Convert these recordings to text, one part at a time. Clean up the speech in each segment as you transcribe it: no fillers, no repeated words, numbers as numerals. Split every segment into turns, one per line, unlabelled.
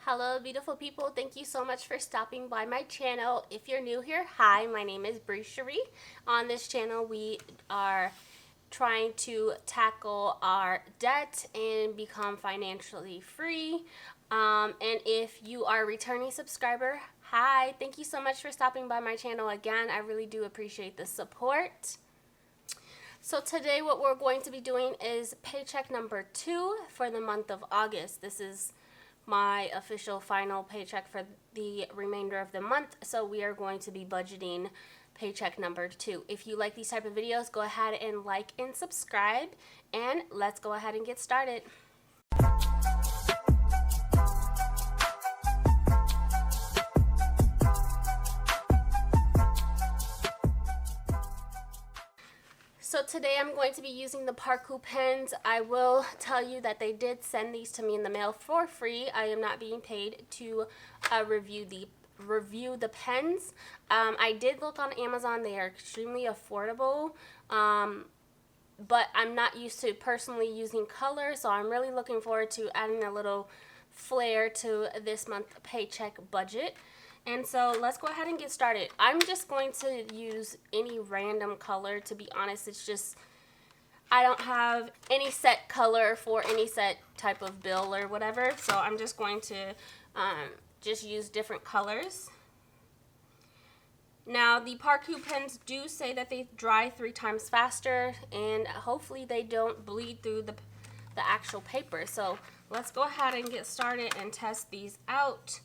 Hello beautiful people, thank you so much for stopping by my channel. If you're new here, hi, my name is Bree Sharee. On this channel we are trying to tackle our debt and become financially free. And if you are a returning subscriber, hi, thank you so much for stopping by my channel again. I really do appreciate the support. So today what we're going to be doing is paycheck number 2 for the month of August. This is my official final paycheck for the remainder of the month, so we are going to be budgeting paycheck number 2. If you like these type of videos, go ahead and like and subscribe, and let's go ahead and get started. So today I'm going to be using the Parku pens. I will tell you that they did send these to me in the mail for free. I am not being paid to review the pens. I did look on Amazon. They are extremely affordable, but I'm not used to personally using color, so I'm really looking forward to adding a little flair to this month's paycheck budget. And so let's go ahead and get started. I'm just going to use any random color. To be honest, it's just, I don't have any set color for any set type of bill or whatever. So I'm just going to just use different colors. Now the Parku pens do say that they dry 3 times faster, and hopefully they don't bleed through the actual paper. So let's go ahead and get started and test these out.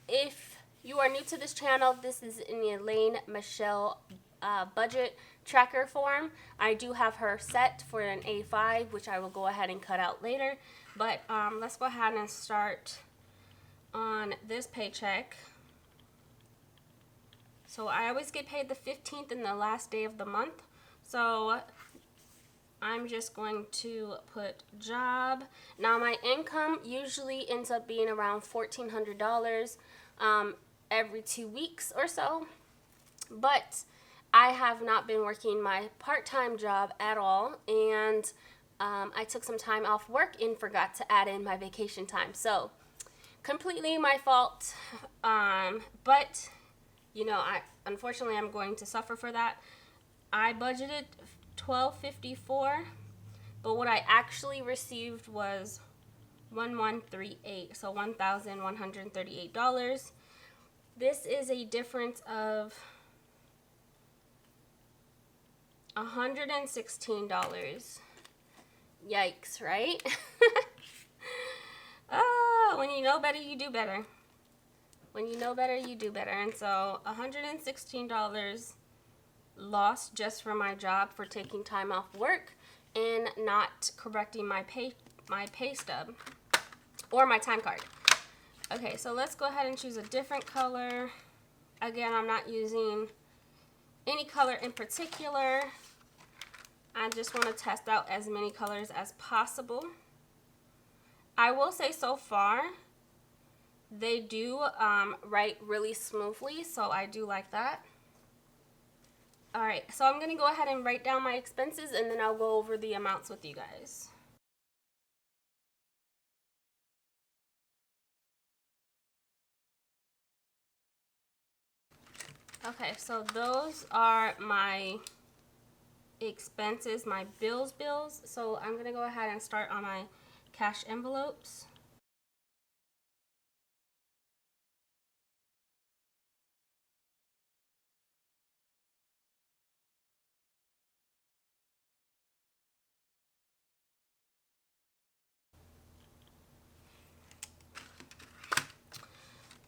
If you are new to this channel, this is in the Elaine Michelle budget tracker form. I do have her set for an A5, which I will go ahead and cut out later. But let's go ahead and start on this paycheck. So I always get paid the 15th and the last day of the month. So I'm just going to put job. Now my income usually ends up being around $1,400 every 2 weeks or so, but I have not been working my part-time job at all, and I took some time off work and forgot to add in my vacation time. So completely my fault, but you know, unfortunately I'm going to suffer for that. I budgeted $1,254, but what I actually received was $1,138, so $1,138. This is a difference of $116. Yikes, right? Oh, when you know better, you do better. When you know better, you do better. And so $116 lost just for my job for taking time off work and not correcting my pay stub or my time card. Okay, so let's go ahead and choose a different color. Again, I'm not using any color in particular. I just want to test out as many colors as possible. I will say so far, they do write really smoothly, so I do like that. Alright, so I'm going to go ahead and write down my expenses, and then I'll go over the amounts with you guys. Okay, so those are my expenses, my bills. So I'm going to go ahead and start on my cash envelopes.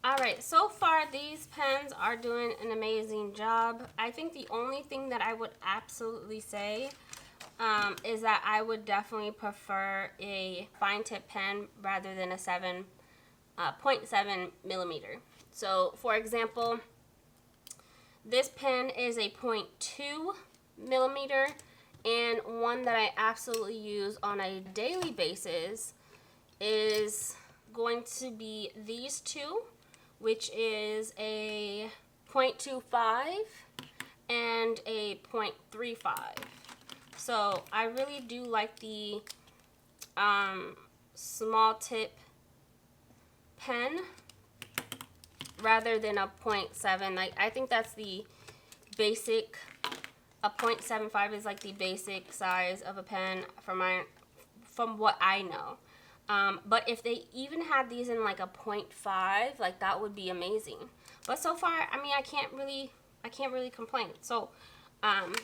Alright, so far these pens are doing an amazing job. I think the only thing that I would absolutely say is that I would definitely prefer a fine tip pen rather than a 0.7 millimeter. So for example, this pen is a 0.2 millimeter, and one that I absolutely use on a daily basis is going to be these two, which is a 0.25 and a 0.35. So I really do like the small tip pen rather than a 0.7. Like, I think that's the basic. A 0.75 is like the basic size of a pen from what I know. But if they even had these in like a 0.5, like that would be amazing. But so far, I mean, I can't really complain. So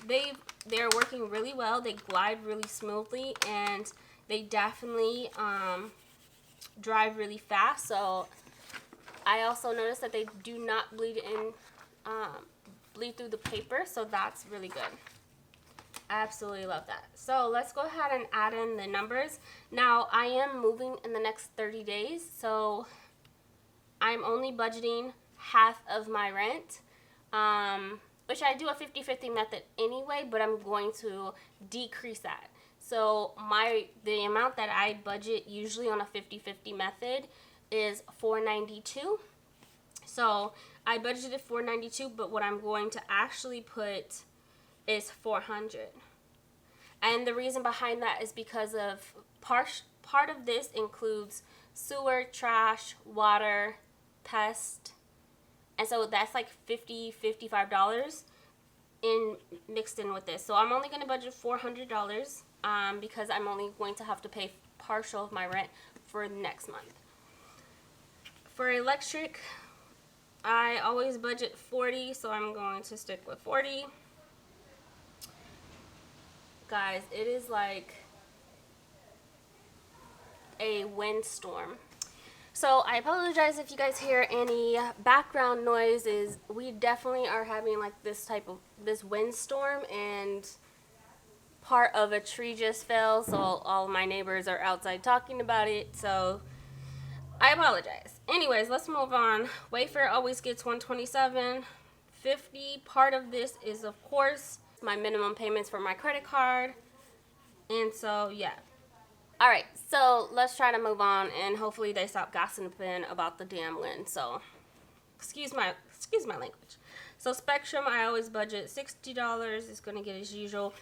they're working really well. They glide really smoothly, and they definitely drive really fast. So I also noticed that they do not bleed through the paper, so that's really good. I absolutely love that. So let's go ahead and add in the numbers. Now, I am moving in the next 30 days, so I'm only budgeting half of my rent, which I do a 50-50 method anyway, but I'm going to decrease that. So the amount that I budget usually on a 50-50 method is $492. So I budgeted $492, but what I'm going to actually put is $400. And the reason behind that is because of part of this includes sewer, trash, water, pest, and so that's like $55 mixed in with this. So I'm only going to budget $400 because I'm only going to have to pay partial of my rent for next month. For electric, I always budget $40, so I'm going to stick with $40. Guys, it is like a windstorm. So I apologize if you guys hear any background noises. We definitely are having like this windstorm, and part of a tree just fell, so all my neighbors are outside talking about it. So I apologize. Anyways, let's move on. Wayfair always gets $127.50. Part of this is, of course, my minimum payments for my credit card. And so, yeah. All right, so let's try to move on, and hopefully they stop gossiping about the damn wind. So, excuse my language. So Spectrum, I always budget $60. It's going to get as usual.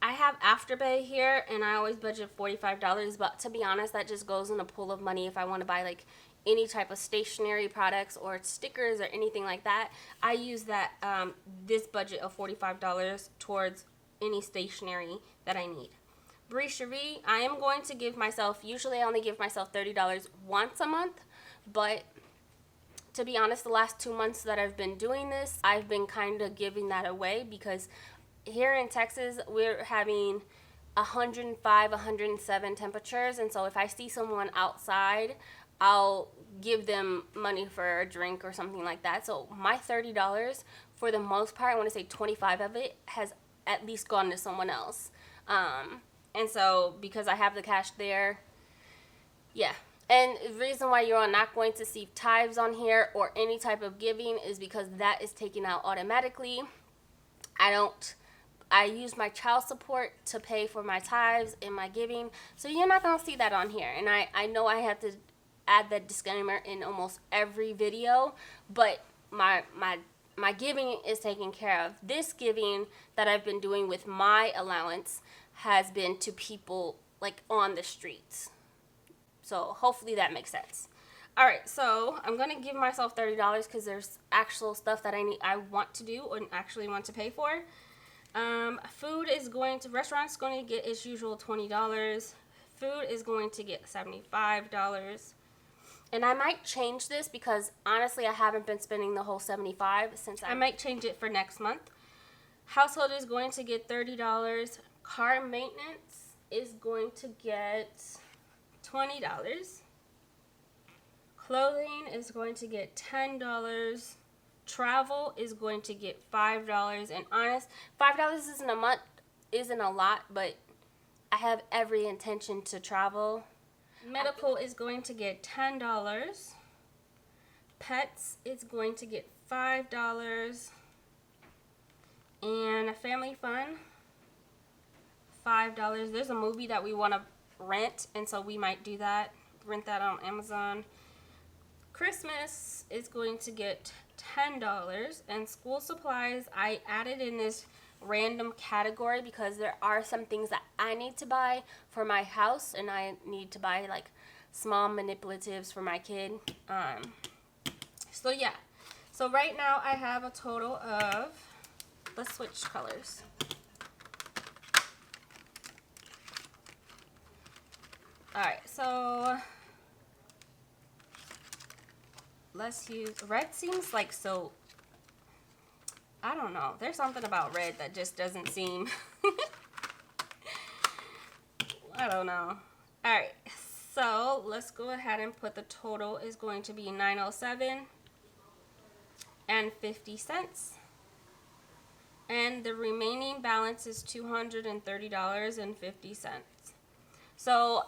I have Afterpay here, and I always budget $45, but to be honest, that just goes in a pool of money if I want to buy like any type of stationery products or stickers or anything like that. I use that this budget of $45 towards any stationery that I need. Bree Sharee, I am going to give myself, usually I only give myself $30 once a month, but to be honest, the last 2 months that I've been doing this, I've been kind of giving that away because here in Texas, we're having 105, 107 temperatures, and so if I see someone outside, I'll give them money for a drink or something like that. So my $30, for the most part, I want to say 25 of it has at least gone to someone else. And so because I have the cash there, yeah. And the reason why you're not going to see tithes on here or any type of giving is because that is taken out automatically. I use my child support to pay for my tithes and my giving. So you're not going to see that on here. And I know I have to add that disclaimer in almost every video, but my giving is taken care of. This giving that I've been doing with my allowance has been to people like on the streets. So hopefully that makes sense. All right, so I'm going to give myself $30 because there's actual stuff that I want to do and actually want to pay for. Restaurant's going to get its usual $20. Food is going to get $75. And I might change this because honestly I haven't been spending the whole $75 since I might change it for next month. Household is going to get $30. Car maintenance is going to get $20. Clothing is going to get $10. Travel is going to get $5. And honest, $5 isn't a lot, but I have every intention to travel. Medical is going to get $10. Pets is going to get $5. And a family fun, $5. There's a movie that we want to rent, and so we might do that. Rent that on Amazon. Christmas is going to get $10. And school supplies, I added in this random category because there are some things that I need to buy for my house, and I need to buy like small manipulatives for my kid. So yeah. So right now I have a total of, let's switch colors. Alright, so let's use, red seems like so, I don't know. There's something about red that just doesn't seem, I don't know. Alright, so let's go ahead and put the total is going to be $907 and 50 cents. And the remaining balance is $230.50. So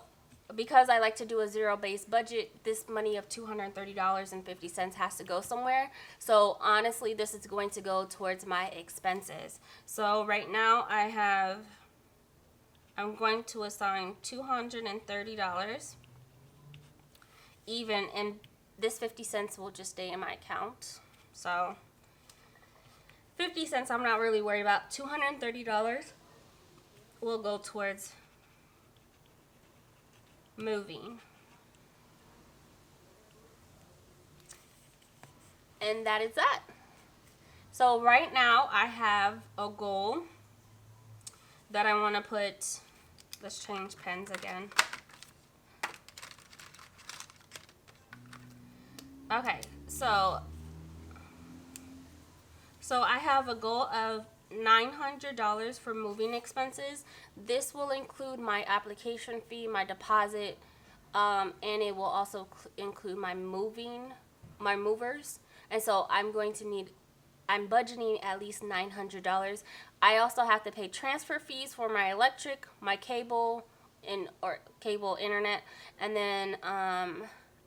because I like to do a zero-based budget, this money of $230.50 has to go somewhere. So honestly, this is going to go towards my expenses. So right now I'm going to assign $230 even, and this 50 cents will just stay in my account. So 50 cents I'm not really worried about. $230 will go towards moving. And that is that. So right now I have a goal that I want to put, let's change pens again. Okay, so I have a goal of $900 for moving expenses. This will include my application fee, my deposit, and it will also include my movers. And so I'm budgeting at least $900. I also have to pay transfer fees for my electric, my cable, or cable internet, and then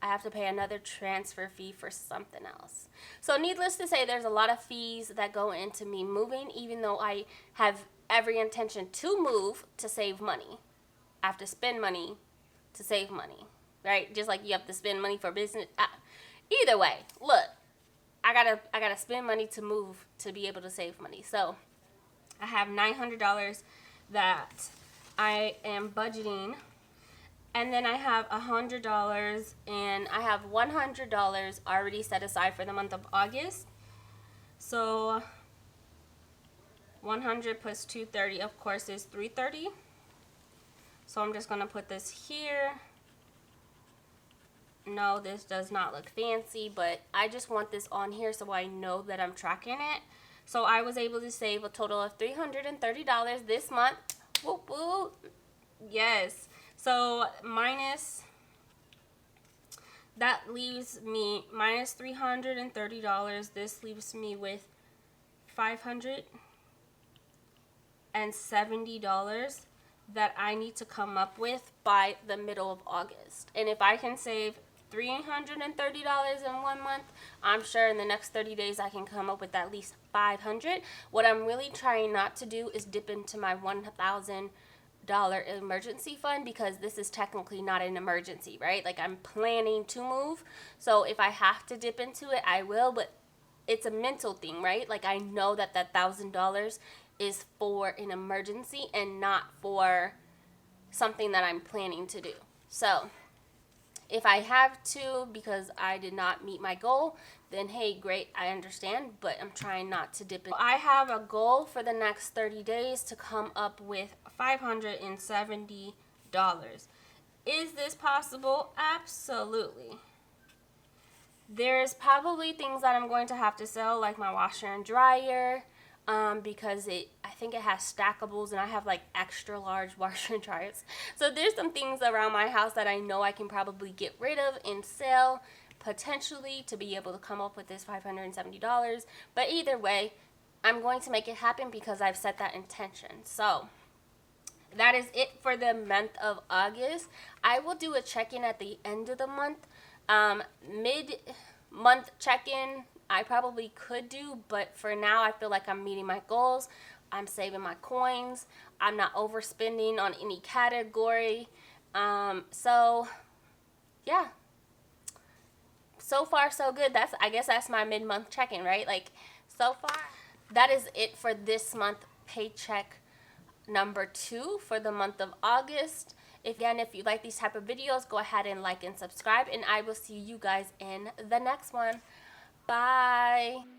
I have to pay another transfer fee for something else. So needless to say, there's a lot of fees that go into me moving, even though I have every intention to move to save money. I have to spend money to save money, right? Just like you have to spend money for business. Either way, look, I gotta spend money to move to be able to save money. So I have $900 that I am budgeting. And then I have $100 and I have $100 already set aside for the month of August. So 100 plus 230 of course is 330. So I'm just going to put this here. No, this does not look fancy, but I just want this on here so I know that I'm tracking it. So I was able to save a total of $330 this month. Whoop, whoop. Yes. So that leaves me minus $330. This leaves me with $570 that I need to come up with by the middle of August. And if I can save $330 in 1 month, I'm sure in the next 30 days I can come up with at least $500. What I'm really trying not to do is dip into my $1,000 emergency fund, because this is technically not an emergency, right? Like, I'm planning to move, so if I have to dip into it, I will, but it's a mental thing, right? Like, I know that that $1,000 is for an emergency and not for something that I'm planning to do. So if I have to because I did not meet my goal, then hey, great, I understand, but I'm trying not to dip in. I have a goal for the next 30 days to come up with $570. Is this possible? Absolutely. There's probably things that I'm going to have to sell, like my washer and dryer, because I think it has stackables, and I have like extra large washer and dryers. So there's some things around my house that I know I can probably get rid of and sell potentially to be able to come up with this $570. But either way, I'm going to make it happen because I've set that intention. So that is it for the month of August. I will do a check-in at the end of the month. Mid-month check-in I probably could do, but for now I feel like I'm meeting my goals. I'm saving my coins. I'm not overspending on any category. So yeah, so far so good. I guess that's my mid-month check-in, right? Like, so far that is it for this month paycheck number 2 for the month of August. If you like these type of videos, go ahead and like and subscribe, and I will see you guys in the next one. Bye.